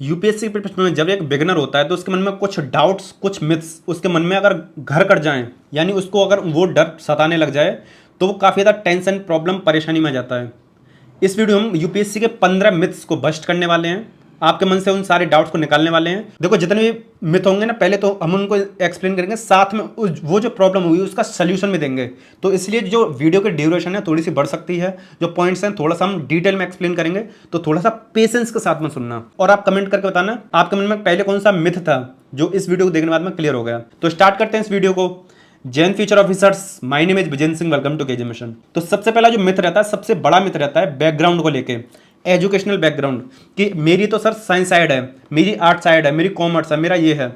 UPSC के प्रश्न में जब एक बिगिनर होता है तो उसके मन में कुछ डाउट्स, कुछ मिथ्स उसके मन में अगर घर कर जाएं, यानी उसको अगर वो डर सताने लग जाए तो वो काफ़ी ज़्यादा टेंशन, प्रॉब्लम, परेशानी में आ जाता है। इस वीडियो में हम यूपीएससी के 15 मिथ्स को बस्ट करने वाले हैं, आपके मन से उन सारे डाउट्स को निकालने वाले हैं। देखो जितने भी मिथ होंगे ना, पहले तो हम उनको एक्सप्लेन करेंगे, साथ में वो जो प्रॉब्लम हुई उसका सोल्यूशन भी देंगे। तो इसलिए जो वीडियो की ड्यूरेशन है थोड़ी सी बढ़ सकती है, जो पॉइंट्स हैं थोड़ा सा हम डिटेल में एक्सप्लेन करेंगे, तो थोड़ा सा पेशेंस के साथ में सुनना। और आप कमेंट करके बताना आपके मन में पहले कौन सा मिथ था जो इस वीडियो को देखने के बाद में क्लियर हो गया। तो स्टार्ट करते हैं इस वीडियो को। जैन future officers, my name is Vijendra Singh, welcome to KJ mission. तो सबसे पहला जो मिथ रहता है, सबसे बड़ा मिथ रहता है बैकग्राउंड को लेके, एजुकेशनल बैकग्राउंड, कि मेरी तो सर साइंस साइड है, मेरी आर्ट साइड है, मेरी कॉमर्स है, मेरा ये है,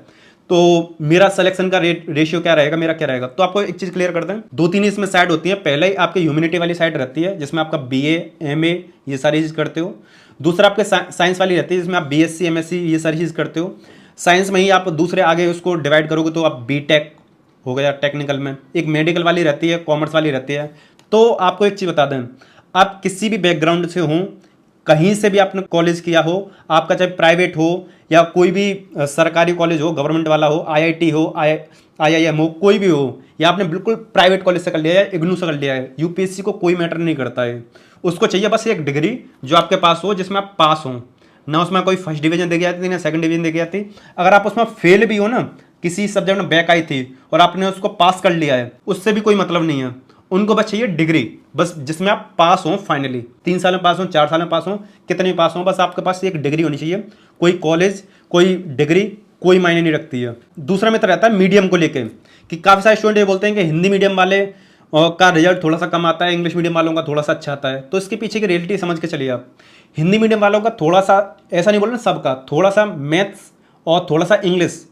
तो मेरा सिलेक्शन का रेशियो क्या रहेगा, मेरा क्या रहेगा। तो आपको एक चीज क्लियर कर दें, दो तीन इसमें साइड होती है। पहले ही आपकी ह्यूमैनिटी वाली साइड रहती है जिसमें आपका बीए, एमए ये सारी चीज करते हो। दूसरा आपके साइंस वाली रहती है जिसमें आप बीएससी, एमएससी ये सारी चीज करते हो। साइंस में ही आप दूसरे आगे उसको डिवाइड करोगे तो आप बीटेक हो गया टेक्निकल में। एक मेडिकल वाली रहती है, कॉमर्स वाली रहती है। तो आपको एक चीज़ बता दें, आप किसी भी बैकग्राउंड से हों, कहीं से भी आपने कॉलेज किया हो, आपका चाहे प्राइवेट हो या कोई भी सरकारी कॉलेज हो, गवर्नमेंट वाला हो, आईआईटी हो, आईआईएम हो, कोई भी हो, या आपने बिल्कुल प्राइवेट कॉलेज से कर लिया है, इग्नू से कर लिया है, यूपीएससी को कोई मैटर नहीं करता है। उसको चाहिए बस एक डिग्री जो आपके पास हो, जिसमें आप पास हो ना, उसमें कोई फर्स्ट डिवीजन दे गया थी ना सेकंड डिवीजन दे गया थी। अगर आप उसमें फेल भी हो ना, किसी सब्जेक्ट में बैक आई थी और आपने उसको पास कर लिया है, उससे भी कोई मतलब नहीं है। उनको बस चाहिए डिग्री, बस जिसमें आप पास हो, फाइनली 3 साल में पास हो, 4 साल में पास हो, कितने में पास हो, बस आपके पास एक डिग्री होनी चाहिए। कोई कॉलेज, कोई डिग्री कोई मायने नहीं रखती है। दूसरा मित्र रहता है मीडियम को लेके, कि काफ़ी सारे स्टूडेंट ये बोलते हैं कि हिंदी मीडियम वाले का रिजल्ट थोड़ा सा कम आता है, इंग्लिश मीडियम वालों का थोड़ा सा अच्छा आता है। तो इसके पीछे की रियलिटी समझ के चलिए आप। हिंदी मीडियम वालों का थोड़ा सा, ऐसा नहीं बोल रहे सबका, थोड़ा सा मैथ्स और थोड़ा सा इंग्लिश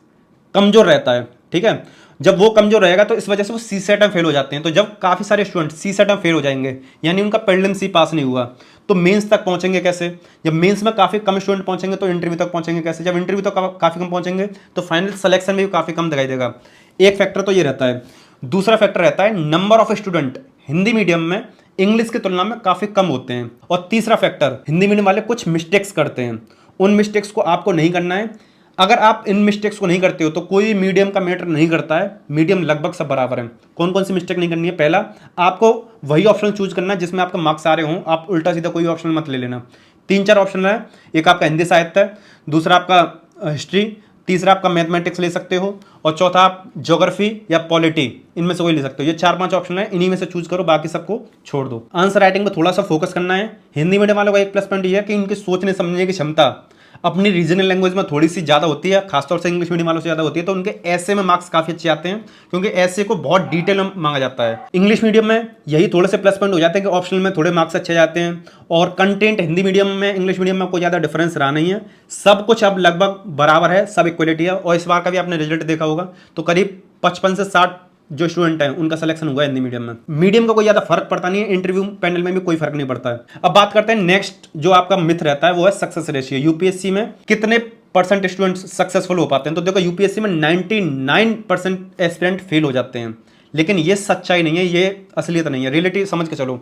कमजोर रहता है, ठीक है। जब वो कमजोर रहेगा तो इस वजह से वो सी सेट में फेल हो जाते हैं। तो जब काफ़ी सारे स्टूडेंट सी सेट में फेल हो जाएंगे, यानी उनका प्रीलिम्स ही पास नहीं हुआ, तो मेंस तक पहुंचेंगे कैसे। जब मेंस में काफ़ी कम स्टूडेंट पहुंचेंगे तो इंटरव्यू तक पहुंचेंगे कैसे। जब इंटरव्यू तक काफ़ी कम पहुंचेंगे तो फाइनल सिलेक्शन में भी काफ़ी कम दिखाई देगा। एक फैक्टर तो ये रहता है। दूसरा फैक्टर रहता है number of student Hindi medium में इंग्लिश की तुलना में काफ़ी कम होते हैं। और तीसरा फैक्टर, हिंदी मीडियम वाले कुछ मिस्टेक्स करते हैं, उन मिस्टेक्स को आपको नहीं करना है। अगर आप इन मिस्टेक्स को नहीं करते हो तो कोई मीडियम का मैटर नहीं करता है, मीडियम लगभग सब बराबर है। कौन कौन सी मिस्टेक नहीं करनी है, पहला आपको वही ऑप्शन चूज करना है जिसमें आपका मार्क्स आ रहे हों। आप उल्टा सीधा कोई ऑप्शन मत ले लेना। 3-4 ऑप्शन है, एक आपका हिंदी साहित्य है, दूसरा आपका हिस्ट्री, तीसरा आपका मैथमेटिक्स ले सकते हो, और चौथा आप ज्योग्राफी या पॉलिटी, इनमें से कोई ले सकते हो। ये 4-5 ऑप्शन है, इन्हीं में से चूज करो, बाकी सबको छोड़ दो। आंसर राइटिंग में थोड़ा सा फोकस करना है। हिंदी मीडियम वालों का एक प्लस पॉइंट ये है कि इनकी सोचने समझने की क्षमता अपनी रीजनल लैंग्वेज में थोड़ी सी ज़्यादा होती है, खासतौर से इंग्लिश मीडियम वालों से ज़्यादा होती है। तो उनके ऐसे में मार्क्स काफ़ी अच्छे आते हैं, क्योंकि ऐसे को बहुत डिटेल में मांगा जाता है। इंग्लिश मीडियम में यही थोड़े से प्लस पॉइंट हो जाते हैं कि ऑप्शनल में थोड़े मार्क्स अच्छे जाते हैं। और कंटेंट हिंदी मीडियम में इंग्लिश मीडियम में कोई ज़्यादा डिफरेंस रहा नहीं है, सब कुछ अब लगभग बराबर है, सब इक्वलिटी है। और इस बार का भी आपने रिजल्ट देखा होगा तो करीब 55 से 60 जो स्टूडेंट हैं उनका सिलेक्शन हुआ है हिंदी मीडियम में। मीडियम का कोई ज़्यादा फर्क पड़ता नहीं है, इंटरव्यू पैनल में भी कोई फर्क नहीं पड़ता है। अब बात करते हैं नेक्स्ट जो आपका मिथ रहता है, वो है सक्सेस रेशियो। यूपीएससी में कितने परसेंट स्टूडेंट्स सक्सेसफुल हो पाते हैं। तो देखो यूपीएससी में 99% एस्पिरेंट फेल हो जाते हैं, लेकिन ये सच्चाई नहीं है, ये असलियत नहीं है। रियलिटी समझ के चलो।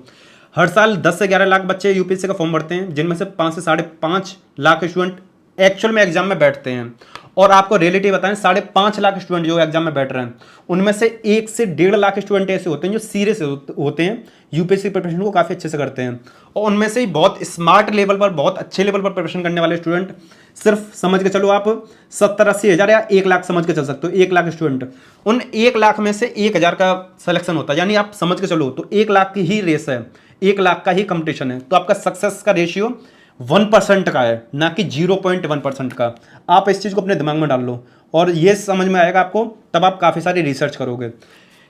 हर साल 10 से 11 लाख बच्चे यूपीएससी का फॉर्म भरते हैं, जिनमें से 5 से 5.5 लाख स्टूडेंट एक्चुअल में एग्जाम में बैठते हैं। और आपको रियलिटी बताएं, 5.5 लाख स्टूडेंट जो एग्जाम में बैठ रहे हैं, उनमें से 1 से 1.5 लाख स्टूडेंट ऐसे होते हैं जो सीरियस होते हैं, यूपीएससी प्रिपरेशन को काफ़ी अच्छे से करते हैं। और उनमें से ही बहुत स्मार्ट लेवल पर, बहुत अच्छे लेवल पर प्रिपरेशन करने वाले स्टूडेंट, सिर्फ समझ के चलो आप 70-80 हज़ार या 1 लाख समझ के चल सकते हो। 1 लाख स्टूडेंट, उन 1 लाख में से 1,000 का सिलेक्शन होता है, यानी आप समझ के चलो तो 1 लाख की ही रेस है, 1 लाख का ही कंपटीशन है। तो आपका सक्सेस का रेशियो 1% का है, ना कि 0.1% का। आप इस चीज़ को अपने दिमाग में डाल लो और ये समझ में आएगा आपको, तब आप काफ़ी सारी रिसर्च करोगे।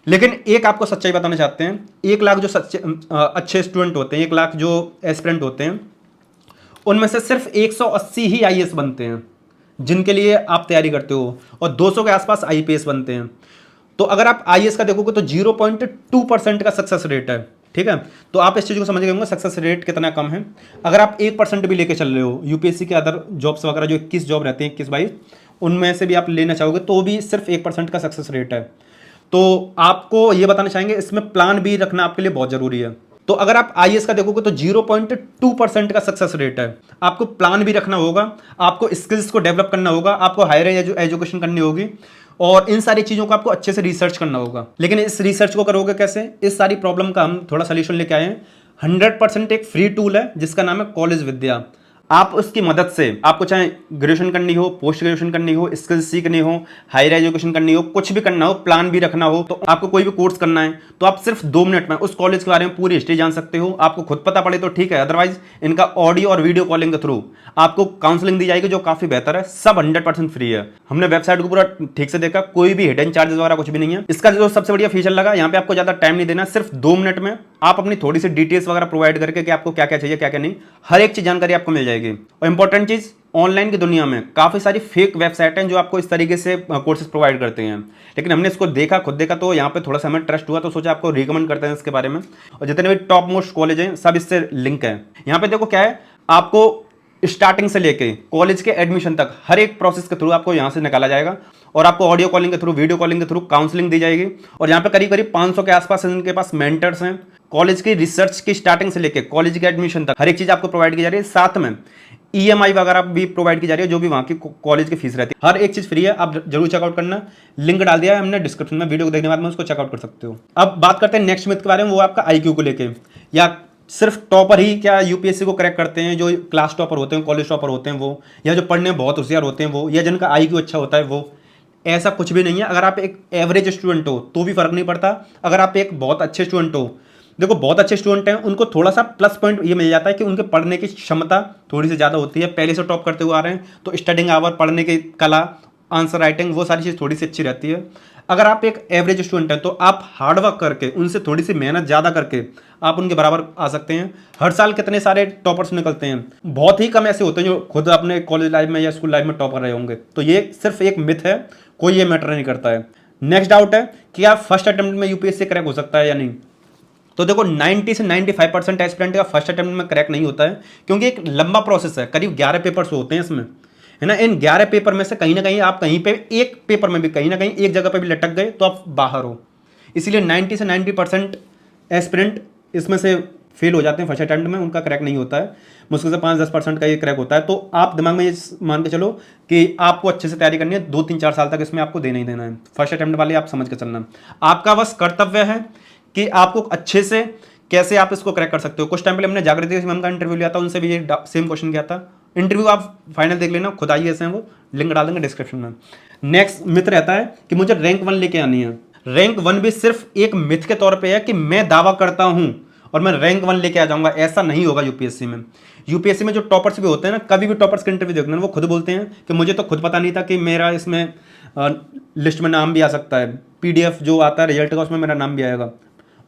लेकिन एक आपको सच्चाई बताना चाहते हैं, 1 लाख जो अच्छे स्टूडेंट होते हैं, 1 लाख जो एस्पिरेंट होते हैं, उनमें से सिर्फ 180 ही आईएएस बनते हैं जिनके लिए आप तैयारी करते हो, और 200 के आसपास आईपीएस बनते हैं। तो अगर आप आईएएस का देखोगे तो 0.2% का सक्सेस रेट है, ठीक है। तो आप इस चीज़ को समझ गए होंगे सक्सेस रेट कितना कम है। अगर आप 1% भी लेके चल रहे हो, यूपीएससी के अदर जॉब्स वगैरह जो 21 जॉब रहते हैं, 21-22, उनमें से भी आप लेना चाहोगे तो भी सिर्फ 1% का सक्सेस रेट है। तो आपको ये बताना चाहेंगे, इसमें प्लान भी रखना आपके लिए बहुत ज़रूरी है। तो अगर आप आईएएस का देखोगे तो 0.2% का सक्सेस रेट है। आपको प्लान भी रखना होगा, आपको स्किल्स को डेवलप करना होगा, आपको हायर एजुकेशन करनी होगी और इन सारी चीज़ों को आपको अच्छे से रिसर्च करना होगा। लेकिन इस रिसर्च को करोगे कैसे? इस सारी प्रॉब्लम का हम थोड़ा सोल्यूशन लेके आए हैं। 100% एक फ्री टूल है जिसका नाम है कॉलेज विद्या। आप उसकी मदद से, आपको चाहे ग्रेजुएशन करनी हो, पोस्ट ग्रेजुएशन करनी हो, स्किल्स सीखनी हो, हायर एजुकेशन करनी हो, कुछ भी करना हो, प्लान भी रखना हो, तो आपको कोई भी कोर्स करना है तो आप सिर्फ 2 मिनट में उस कॉलेज के बारे में पूरी हिस्ट्री जान सकते हो। आपको खुद पता पड़े तो ठीक है, अदरवाइज इनका ऑडियो और वीडियो कॉलिंग के थ्रू आपको काउंसलिंग दी जाएगी जो काफी बेहतर है। सब 100% फ्री है। हमने वेबसाइट को पूरा ठीक से देखा, कोई भी हिडन चार्जेस वगैरह कुछ भी नहीं है। इसका जो सबसे बढ़िया फीचर लगा, यहाँ पे आपको ज्यादा टाइम नहीं देना, सिर्फ 2 मिनट में आप अपनी थोड़ी सी डिटेल्स वगैरह प्रोवाइड करके कि आपको क्या क्या चाहिए, क्या क्या नहीं, हर एक चीज जानकारी आपको मिल जाएगी। और इंपॉर्टेंट चीज, ऑनलाइन की दुनिया में काफी सारी फेक वेबसाइट हैं जो आपको इस तरीके से कोर्सेज प्रोवाइड करते हैं। लेकिन हमने इसको देखा, खुद देखा, तो यहाँ पे थोड़ा सा हमें ट्रस्ट हुआ तो सोचा आपको रिकमेंड करते हैं इसके बारे में। और जितने भी टॉप मोस्ट कॉलेज हैं सब इससे लिंक है। यहाँ पे देखो क्या है, आपको स्टार्टिंग से लेके कॉलेज के एडमिशन तक हर एक प्रोसेस के थ्रू आपको यहाँ से निकाला जाएगा और आपको ऑडियो कॉलिंग के थ्रू, वीडियो कॉलिंग के थ्रू काउंसलिंग दी जाएगी। और यहाँ पे करीब करीब 500 के आसपास इनके पास मेंटर्स हैं। कॉलेज की रिसर्च की स्टार्टिंग से लेके कॉलेज के एडमिशन तक हर एक चीज आपको प्रोवाइड की जा रही है। साथ में ईएमआई वगैरह भी प्रोवाइड की जा रही है, जो भी वहाँ की कॉलेज की फीस रहती है। हर एक चीज फ्री है, आप जरूर चेकआउट करना। लिंक डाल दिया है हमने डिस्क्रिप्शन में, वीडियो को देखने के बाद में उसको चेकआउट कर सकते हो। अब बात करते हैं नेक्स्ट मिथ के बारे में, वो आपका आईक्यू को लेके। या सिर्फ टॉपर ही क्या यूपीएससी को क्रैक करते हैं? जो क्लास टॉपर होते हैं, कॉलेज टॉपर होते हैं वो, या जो पढ़ने में बहुत होशियार होते हैं वो, या जिनका आईक्यू अच्छा होता है वो? ऐसा कुछ भी नहीं है। अगर आप एक एवरेज स्टूडेंट हो तो भी फर्क नहीं पड़ता। अगर आप एक बहुत अच्छे स्टूडेंट हो, देखो बहुत अच्छे स्टूडेंट हैं उनको थोड़ा सा प्लस पॉइंट ये मिल जाता है कि उनके पढ़ने की क्षमता थोड़ी सी ज़्यादा होती है, पहले से टॉप करते हुए आ रहे हैं तो स्टडिंग आवर, पढ़ने की कला, आंसर राइटिंग, वो सारी चीज़ थोड़ी सी अच्छी रहती है। अगर आप एक एवरेज स्टूडेंट हैं तो आप हार्डवर्क करके, उनसे थोड़ी सी मेहनत ज़्यादा करके आप उनके बराबर आ सकते हैं। हर साल कितने सारे टॉपर्स निकलते हैं, बहुत ही कम ऐसे होते हैं जो खुद अपने कॉलेज लाइफ में या स्कूल लाइफ में टॉपर रहे होंगे। तो ये सिर्फ एक मिथ है, कोई ये मैटर नहीं करता है। नेक्स्ट डाउट है कि आप फर्स्ट अटेम्प्ट में यूपीएससी क्रैक हो सकता है या नहीं। तो देखो 90 से 95% एस्पिरेंट का फर्स्ट अटेम्प्ट में क्रैक नहीं होता है, क्योंकि एक लंबा प्रोसेस है, करीब 11 पेपर्स होते हैं इसमें, है ना। इन 11 पेपर में से कहीं ना कहीं आप कहीं पे एक पेपर में भी, कहीं ना कहीं एक जगह पे भी लटक गए तो आप बाहर हो। इसीलिए 90 से 90% एस्पिरेंट इसमें से फेल हो जाते हैं फर्स्ट अटेम्प्ट में, उनका क्रैक नहीं होता है। मुश्किल से 5-10% का ये क्रैक होता है। तो आप दिमाग में ये मान के चलो कि आपको अच्छे से तैयारी करनी है, 2-3-4 साल तक इसमें आपको देना ही देना है। फर्स्ट अटेम्प्ट वाले आप समझ के चलना, आपका बस कर्तव्य है कि आपको अच्छे से कैसे आप इसको क्रैक कर सकते हो। कुछ टाइम पहले हमने जागृति मैम का इंटरव्यू लिया था, उनसे भी ये सेम क्वेश्चन किया था। इंटरव्यू आप फाइनल देख लेना, खुद आइए ऐसे हैं वो, लिंक डाल देंगे डिस्क्रिप्शन में। नेक्स्ट मिथ रहता है कि मुझे रैंक 1 लेके आनी है। रैंक 1 भी सिर्फ एक मिथ के तौर पे है कि मैं दावा करता हूं और मैं रैंक 1 लेके आ जाऊंगा, ऐसा नहीं होगा यूपीएससी में। यूपीएससी में जो टॉपर्स भी होते हैं ना, कभी भी टॉपर्स के इंटरव्यू देखना, वो खुद बोलते हैं कि मुझे तो खुद पता नहीं था कि मेरा इसमें लिस्ट में नाम भी आ सकता है, पीडीएफ जो आता है रिजल्ट का उसमें मेरा नाम भी आएगा।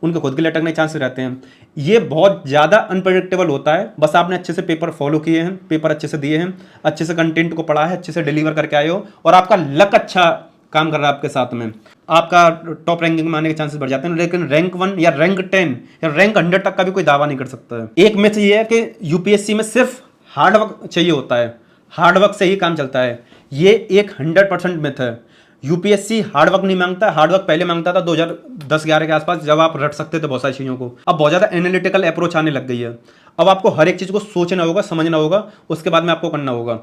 उनके खुद के लटकने के चांसेस रहते हैं। ये बहुत ज़्यादा अनप्रेडिक्टेबल होता है। बस आपने अच्छे से पेपर फॉलो किए हैं, पेपर अच्छे से दिए हैं, अच्छे से कंटेंट को पढ़ा है, अच्छे से डिलीवर करके आए हो और आपका लक अच्छा काम कर रहा है आपके साथ में, आपका टॉप रैंकिंग में आने के चांसेस बढ़ जाते हैं। लेकिन रैंक 1 या रैंक 10 या रैंक 100 तक का भी कोई दावा नहीं कर सकता है। एक मिथ ये है कि यूपीएससी में सिर्फ हार्डवर्क चाहिए होता है, हार्डवर्क से ही काम चलता है। ये एक 100% मिथ है। यूपीएससी हार्डवर्क नहीं मांगता, हार्डवर्क पहले मांगता था 2010-11 के आसपास, जब आप रट सकते थे बहुत सारी चीज़ों को। अब बहुत ज़्यादा एनालिटिकल अप्रोच आने लग गई है। अब आपको हर एक चीज़ को सोचना होगा, समझना होगा, उसके बाद में आपको करना होगा।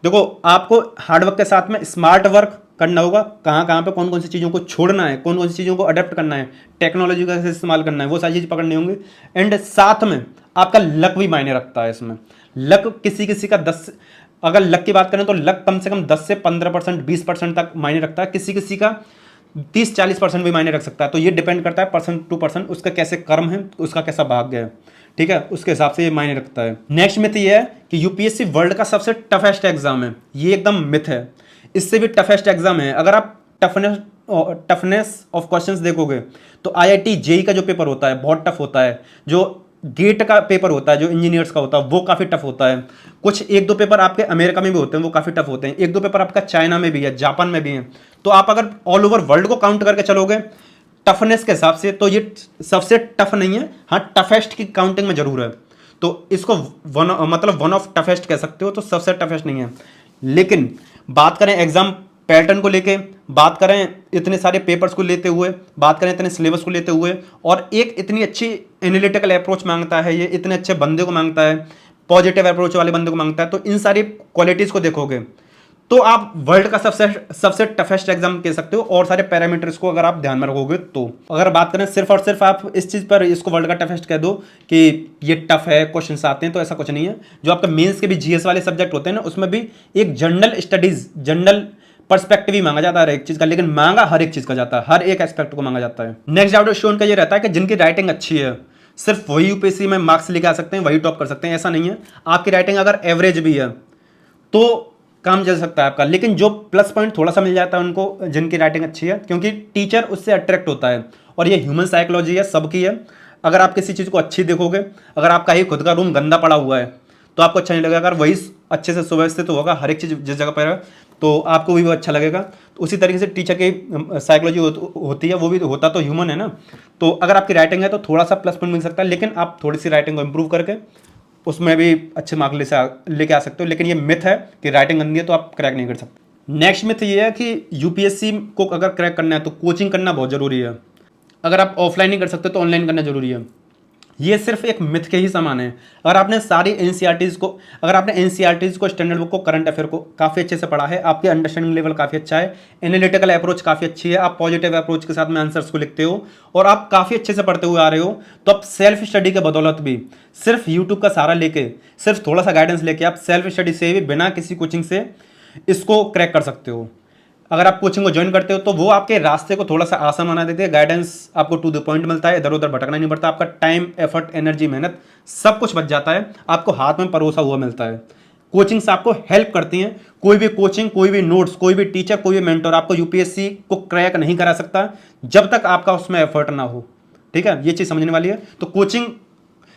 देखो आपको हार्डवर्क के साथ में स्मार्ट वर्क करना होगा, कहाँ कहाँ पे कौन कौन सी चीज़ों को छोड़ना है, कौन कौन सी चीज़ों को अडेप्ट करना है, टेक्नोलॉजी का कैसे इस्तेमाल करना है, वो सारी चीज़ पकड़नी होंगी। एंड साथ में आपका लक भी मायने रखता है इसमें। लक किसी किसी का 10, अगर लक की बात करें तो लक कम से कम 10 से 15%, 20% तक मायने रखता है। किसी किसी का 30-40% भी मायने रख सकता है। तो ये डिपेंड करता है पर्सन टू पर्सन, उसका कैसे कर्म है, उसका कैसा भाग्य है, ठीक है, उसके हिसाब से ये मायने रखता है। नेक्स्ट मिथ ये है कि यूपीएससी वर्ल्ड का सबसे टफेस्ट एग्जाम है। ये एकदम मिथ है, इससे भी टफेस्ट एग्जाम है। अगर आप टफनेस ऑफ क्वेश्चंस देखोगे तो आईआईटी जेई का जो पेपर होता है बहुत टफ होता है। जो गेट का पेपर होता है जो इंजीनियर्स का होता है वो काफ़ी टफ होता है। कुछ 1-2 पेपर आपके अमेरिका में भी होते हैं, वो काफ़ी टफ होते हैं। 1-2 पेपर आपका चाइना में भी है, जापान में भी है। तो आप अगर ऑल ओवर वर्ल्ड को काउंट करके चलोगे टफनेस के हिसाब से तो ये सबसे टफ नहीं है। हाँ, टफेस्ट की काउंटिंग में जरूर है, तो इसको वन ऑफ टफेस्ट कह सकते हो, तो सबसे टफेस्ट नहीं है। लेकिन बात करें एग्जाम पैटर्न को लेके, बात करें इतने सारे पेपर्स को लेते हुए, बात करें इतने सिलेबस को लेते हुए, और एक इतनी अच्छी एनालिटिकल अप्रोच मांगता है, ये इतने अच्छे बंदे को मांगता है, पॉजिटिव अप्रोच वाले बंदे को मांगता है, तो इन सारी क्वालिटीज़ को देखोगे तो आप वर्ल्ड का सबसे सबसे टफेस्ट एग्जाम कह सकते हो, और सारे पैरामीटर्स को अगर आप ध्यान में रखोगे तो। अगर बात करें सिर्फ और सिर्फ आप इस चीज़ पर इसको वर्ल्ड का टफेस्ट कह दो कि ये टफ है, क्वेश्चंस आते हैं, तो ऐसा कुछ नहीं है। जो आपका मेंस के भी जीएस वाले सब्जेक्ट होते हैं ना, उसमें भी एक जनरल स्टडीज, जनरल पर्सपेक्टिव ही मांगा जाता है हर एक चीज़ का, लेकिन मांगा हर एक चीज़ का जाता है, हर एक एस्पेक्ट को मांगा जाता है। नेक्स्ट डाउट स्टूडेंट का ये रहता है कि जिनकी राइटिंग अच्छी है सिर्फ वही यूपीएससी में मार्क्स लेके आ सकते हैं, वही टॉप कर सकते हैं, ऐसा नहीं है। आपकी राइटिंग अगर एवरेज भी है तो काम चल सकता है आपका, लेकिन जो प्लस पॉइंट थोड़ा सा मिल जाता है उनको जिनकी राइटिंग अच्छी है, क्योंकि टीचर उससे अट्रैक्ट होता है, और ये ह्यूमन साइकोलॉजी है, सबकी है। अगर आप किसी चीज़ को अच्छी देखोगे, अगर आपका ही खुद का रूम गंदा पड़ा हुआ है तो आपको अच्छा नहीं लगेगा। अगर वही अच्छे से सुव्यवस्थित होगा, हर एक चीज़ जिस जगह पर है, तो आपको भी वो अच्छा लगेगा। तो उसी तरीके से टीचर की साइकोलॉजी होती है, वो भी होता तो ह्यूमन है ना। तो अगर आपकी राइटिंग है तो थोड़ा सा प्लस पॉइंट मिल सकता है, लेकिन आप थोड़ी सी राइटिंग को इम्प्रूव करके उसमें भी अच्छे मार्क लेके आ सकते हो। लेकिन ये मिथ है कि राइटिंग गंदी है तो आप क्रैक नहीं कर सकते। नेक्स्ट मिथ ये है कि यूपीएससी को अगर क्रैक करना है तो कोचिंग करना बहुत ज़रूरी है, अगर आप ऑफलाइन नहीं कर सकते तो ऑनलाइन करना जरूरी है। ये सिर्फ एक मिथ के ही समान है। अगर आपने सारी एनसीईआरटीज़ को, अगर आपने एनसीईआरटीज़ को, स्टैंडर्ड बुक को, करंट अफेयर को काफ़ी अच्छे से पढ़ा है, आपकी अंडरस्टैंडिंग लेवल काफ़ी अच्छा है, एनालिटिकल अप्रोच काफ़ी अच्छी है, आप पॉजिटिव अप्रोच के साथ में आंसर्स को लिखते हो, और आप काफ़ी अच्छे से पढ़ते हुए आ रहे हो, तो आप सेल्फ स्टडी के बदौलत भी सिर्फ यूट्यूब का सहारा लेके, सिर्फ थोड़ा सा गाइडेंस लेके, आप सेल्फ स्टडी से भी बिना किसी कोचिंग से इसको क्रैक कर सकते हो। अगर आप कोचिंग को ज्वाइन करते हो तो वो आपके रास्ते को थोड़ा सा आसान बना देती है, गाइडेंस आपको टू द पॉइंट मिलता है, इधर उधर भटकना नहीं पड़ता, आपका टाइम, एफर्ट, एनर्जी, मेहनत सब कुछ बच जाता है, आपको हाथ में परोसा हुआ मिलता है। कोचिंग से आपको हेल्प करती हैं। कोई भी कोचिंग, कोई भी नोट्स, कोई भी टीचर, कोई भी मेंटर आपको यूपीएससी को क्रैक नहीं करा सकता जब तक आपका उसमें एफर्ट ना हो। ठीक है, ये चीज़ समझने वाली है। तो कोचिंग,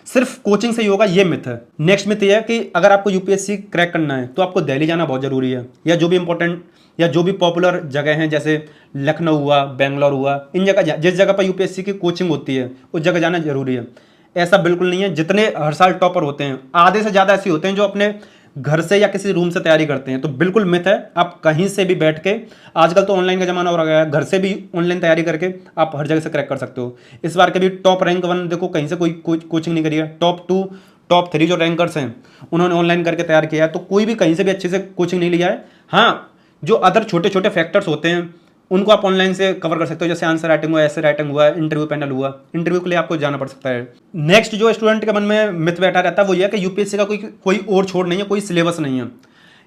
सिर्फ कोचिंग से ही होगा, ये मिथ है। नेक्स्ट मिथ ये है कि अगर आपको यूपीएससी क्रैक करना है तो आपको दिल्ली जाना बहुत जरूरी है, या जो भी इंपॉर्टेंट या जो भी पॉपुलर जगह हैं, जैसे लखनऊ हुआ, बेंगलोर हुआ, इन जगह, जिस जगह पर यूपीएससी की कोचिंग होती है उस जगह जाना जरूरी है। ऐसा बिल्कुल नहीं है। जितने हर साल टॉपर होते हैं, आधे से ज़्यादा ऐसे होते हैं जो अपने घर से या किसी रूम से तैयारी करते हैं। तो बिल्कुल मिथ है, आप कहीं से भी बैठ के, आजकल तो ऑनलाइन का जमाना हो गया है, घर से भी ऑनलाइन तैयारी करके आप हर जगह से क्रैक कर सकते हो। इस बार के भी टॉप रैंक 1 देखो, कहीं से कोई कोचिंग नहीं करी है। टॉप 2, टॉप 3 जो रैंकर्स हैं उन्होंने ऑनलाइन करके तैयार किया है, तो कोई भी कहीं से भी अच्छे से कोचिंग नहीं लिया है। हाँ, जो अदर छोटे छोटे फैक्टर्स होते हैं उनको आप ऑनलाइन से कवर कर सकते हो, जैसे आंसर राइटिंग हुआ, ऐसे राइटिंग हुआ, इंटरव्यू पैनल हुआ, इंटरव्यू के लिए आपको जाना पड़ सकता है। नेक्स्ट जो स्टूडेंट के मन में मिथ बैठा रहता है वो ये है कि यूपीएससी का कोई और छोड़ नहीं है, कोई सिलेबस नहीं है।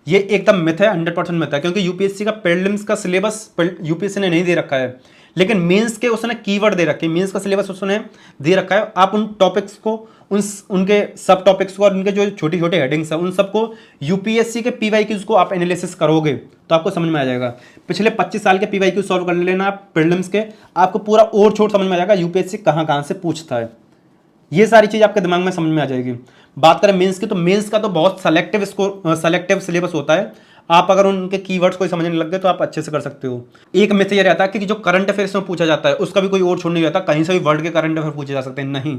ये एकदम मिथ है, 100% मिथ है, क्योंकि यूपीएससी का प्रीलिम्स का सिलेबस यूपीएससी ने नहीं दे रखा है, लेकिन मेंस के उसने कीवर्ड दे रखे हैं, मेंस का सिलेबस उसने दे रखा है। आप उन टॉपिक्स को, उनके सब टॉपिक्स को और उनके जो छोटी छोटे हेडिंग्स हैं उन सबको यूपीएससी के पीवाईक्यूज को आप एनालिसिस करोगे तो आपको समझ में आ जाएगा। पिछले 25 साल के पीवाईक्यू सॉल्व कर लेना आप प्रीलिम्स के, आपको पूरा और छोट समझ में आ जाएगा यूपीएससी कहाँ कहाँ से पूछता है। ये सारी चीज़ आपके दिमाग में समझ में आ जाएगी। बात करें मेंस की, तो मेंस का तो बहुत सेलेक्टिव सिलेबस होता है। आप अगर उनके कीवर्ड्स को समझने लग गए तो आप अच्छे से कर सकते हो। एक मिथ ये रहता है कि जो करंट अफेयर्स में पूछा जाता है उसका भी कोई और छोड़ नहीं रहता, कहीं से भी वर्ल्ड के करंट अफेयर पूछे जा सकते हैं। नहीं,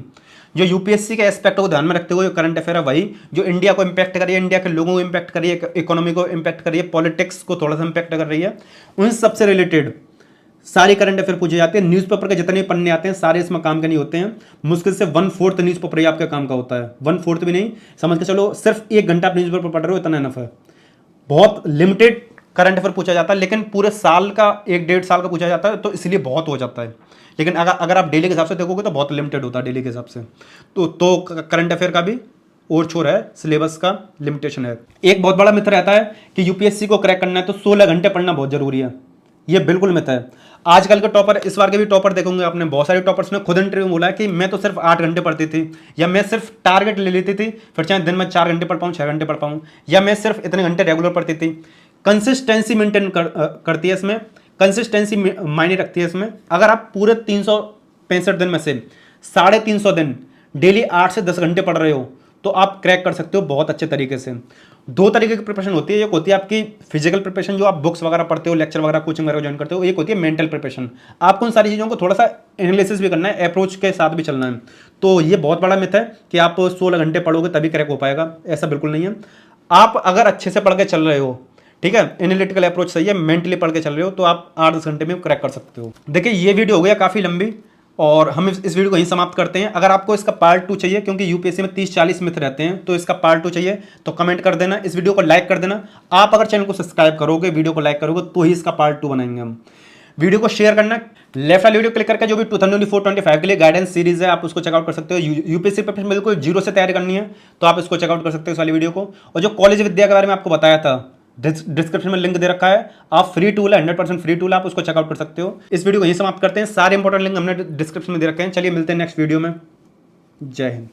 जो यूपीएससी के एस्पेक्ट को ध्यान में रखते हुए करंट अफेयर है वही जो इंडिया को इंपैक्ट कर रही है, इंडिया के लोगों को इंपैक्ट कर रही है, इकोनॉमी को इंपैक्ट कर रही है, पॉलिटिक्स को थोड़ा सा इंपैक्ट कर रही है, उन सबसे रिलेटेड सारी करंट अफेयर पूछे जाते हैं। न्यूज़पेपर के जितने पन्ने आते हैं सारे इसमें काम के नहीं होते हैं। मुश्किल से 1/4 न्यूज़पेपर ही आपके काम का होता है, 1/4 भी नहीं, समझ के चलो सिर्फ 1 घंटा आप न्यूज़पेपर पढ़ रहे हो, इतना इनफ है। बहुत लिमिटेड करंट अफेयर पूछा जाता है, लेकिन पूरे साल का 1-1.5 साल का पूछा जाता है, तो इसलिए बहुत हो जाता है। लेकिन अगर आप डेली के हिसाब से देखोगे तो बहुत लिमिटेड होता है डेली के हिसाब से। तो करंट अफेयर का भी और छोर है, सिलेबस का लिमिटेशन है। एक बहुत बड़ा मिथ रहता है कि यूपीएससी को क्रैक करना है तो 16 घंटे पढ़ना बहुत जरूरी है। ये बिल्कुल मिथ है। आजकल के टॉपर, इस बार के भी टॉपर देखोगे आपने, बहुत सारे टॉपर्स ने खुद इंटरव्यू में बोला है कि मैं तो सिर्फ 8 घंटे पढ़ती थी, या मैं सिर्फ टारगेट ले लेती थी, फिर चाहे दिन में 4 घंटे पढ़ पाऊँ, 6 घंटे पढ़ पाऊँ, या मैं सिर्फ इतने घंटे रेगुलर पढ़ती थी। कंसिस्टेंसी मेंटेन करती है इसमें, कंसिस्टेंसी मायने रखती है इसमें। अगर आप पूरे 365 दिन में से 350 दिन डेली 8 से 10 घंटे पढ़ रहे हो तो आप क्रैक कर सकते हो बहुत अच्छे तरीके से। 2 तरीके की प्रिपरेशन होती है, एक होती है आपकी फिजिकल प्रिपरेशन जो आप बुक्स वगैरह पढ़ते हो, लेक्चर वगैरह, कोचिंग वगैरह ज्वाइन करते हो, एक होती है मेंटल प्रिपरेशन। आपको उन सारी चीज़ों को थोड़ा सा एनालिसिस भी करना है, अप्रोच के साथ भी चलना है। तो ये बहुत बड़ा मिथ है कि आप 16 घंटे पढ़ोगे तभी क्रैक हो पाएगा, ऐसा बिल्कुल नहीं है। आप अगर अच्छे से पढ़ के चल रहे हो, ठीक है, एनालिटिकल अप्रोच सही है, मेंटली पढ़ के चल रहे हो तो आप 8-10 घंटे में क्रैक कर सकते हो। देखिए ये वीडियो हो गया काफ़ी लंबी और हम इस वीडियो को यहीं समाप्त करते हैं। अगर आपको इसका पार्ट 2 चाहिए, क्योंकि यूपीएससी में 30-40 मिथ रहते हैं, तो इसका पार्ट 2 चाहिए तो कमेंट कर देना, इस वीडियो को लाइक कर देना। आप अगर चैनल को सब्सक्राइब करोगे, वीडियो को लाइक करोगे, तो ही इसका पार्ट 2 बनाएंगे हम। वीडियो को शेयर करना, लेफ्ट वाली वीडियो क्लिक करके जो भी 2024-25 के लिए गाइडेंस सीरीज है आप उसको चेकआउट कर सकते हो। यूपीएससी प्रिपरेशन बिल्कुल जीरो से तैयारी करनी है तो आप इसको चेकआउट कर सकते हो इस वाली वीडियो को। और जो कॉलेज विद्या के बारे में आपको बताया था, डिस्क्रिप्शन में लिंक दे रखा है, आप फ्री टूल है, 100% फ्री टूल, आप उसको चेकआउट कर सकते हो। इस वीडियो को यहीं समाप्त करते हैं, सारे इंपॉर्टेंट लिंक हमने डिस्क्रिप्शन में दे रखे हैं। चलिए मिलते हैं नेक्स्ट वीडियो में। जय हिंद।